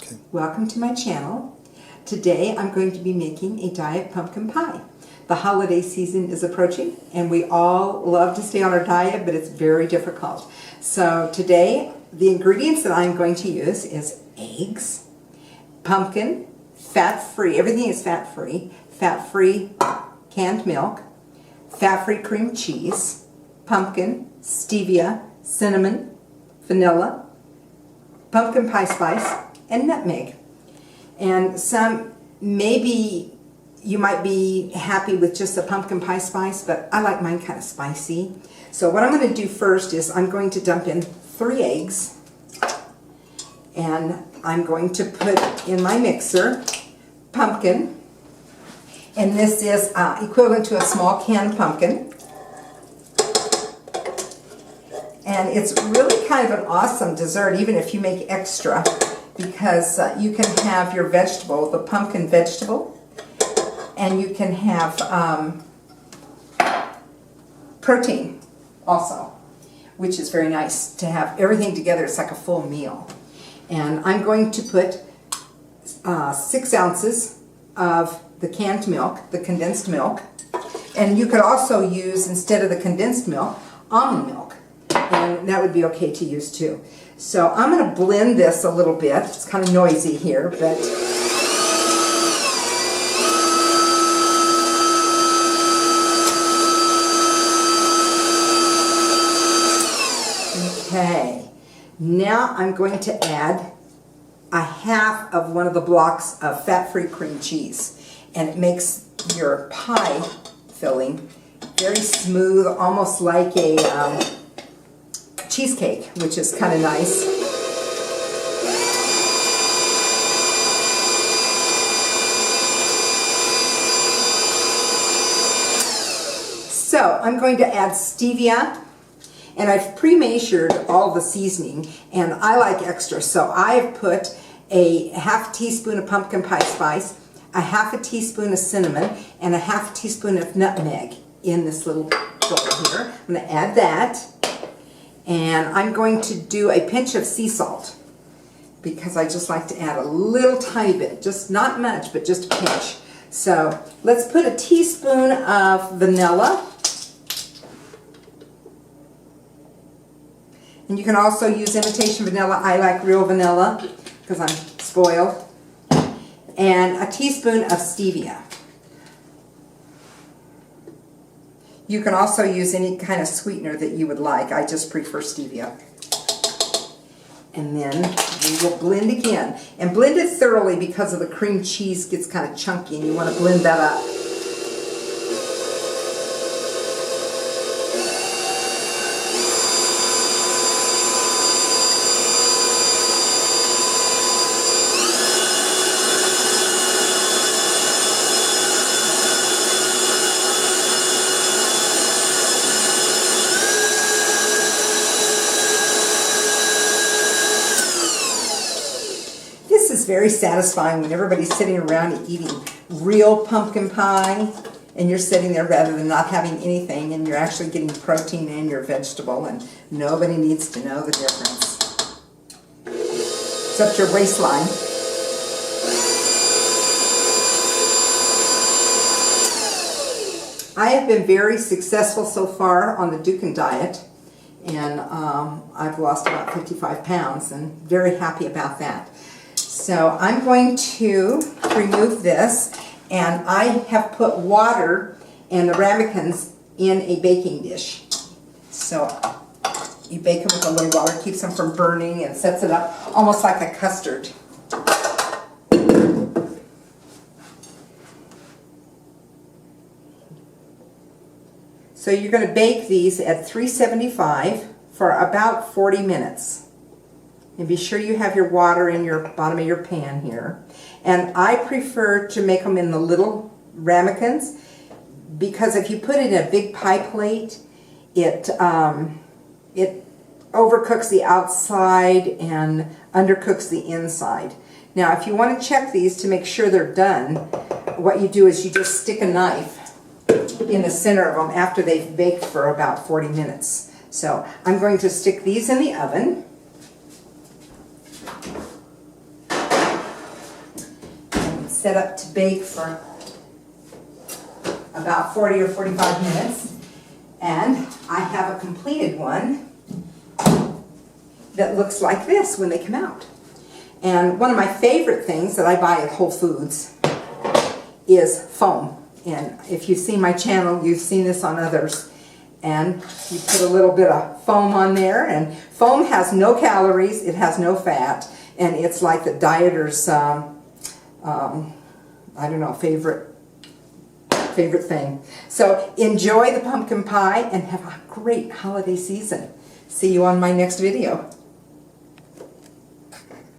Okay. Welcome to my channel. Today I'm going to be making a diet pumpkin pie. The holiday season is approaching and we all love to stay on our diet, but it's very difficult. So today the ingredients that I'm going to use is eggs, pumpkin, fat-free, everything is fat-free canned milk, fat-free cream cheese, pumpkin, stevia, cinnamon, vanilla, pumpkin pie spice, and nutmeg. And maybe you might be happy with just the pumpkin pie spice, but I like mine kind of spicy. So what I'm going to do first is I'm going to dump in 3 eggs, and I'm going to put in my mixer pumpkin, and this is equivalent to a small canned pumpkin. And it's really kind of an awesome dessert, even if you make extra, because you can have your vegetable, the pumpkin vegetable, and you can have protein also, which is very nice to have everything together. It's like a full meal. And I'm going to put 6 ounces of the canned milk, the condensed milk, and you could also use, instead of the condensed milk, almond milk, and that would be okay to use too. So I'm going to blend this a little bit. It's kind of noisy here, but okay. Now I'm going to add a half of one of the blocks of fat-free cream cheese, and it makes your pie filling very smooth, almost like a cheesecake, which is kind of nice. So I'm going to add stevia, and I've pre-measured all the seasoning, and I like extra, so I've put a half teaspoon of pumpkin pie spice, a half a teaspoon of cinnamon, and a half a teaspoon of nutmeg in this little bowl here. I'm going to add that. And I'm going to do a pinch of sea salt, because I just like to add a little tiny bit, just not much, but just a pinch. So let's put a teaspoon of vanilla. And you can also use imitation vanilla. I like real vanilla because I'm spoiled. And a teaspoon of stevia. You can also use any kind of sweetener that you would like. I just prefer stevia. And then we will blend again. And blend it thoroughly, because of the cream cheese gets kind of chunky and you want to blend that up. It's very satisfying when everybody's sitting around eating real pumpkin pie, and you're sitting there rather than not having anything, and you're actually getting protein and your vegetable, and nobody needs to know the difference except your waistline. I have been very successful so far on the Dukan diet, and I've lost about 55 pounds and very happy about that. So I'm going to remove this, and I have put water and the ramekins in a baking dish. So you bake them with a little water, keeps them from burning, and sets it up almost like a custard. So you're going to bake these at 375 for about 40 minutes. And be sure you have your water in your bottom of your pan here. And I prefer to make them in the little ramekins, because if you put it in a big pie plate, it overcooks the outside and undercooks the inside. Now, if you want to check these to make sure they're done, what you do is you just stick a knife in the center of them after they've baked for about 40 minutes. So I'm going to stick these in the oven. set up to bake for about 40 or 45 minutes. And I have a completed one that looks like this when they come out. And one of my favorite things that I buy at Whole Foods is foam. And if you've seen my channel, you've seen this on others. And you put a little bit of foam on there, and foam has no calories, it has no fat, and it's like the dieter's, I don't know, favorite thing. So enjoy the pumpkin pie and have a great holiday season. See you on my next video.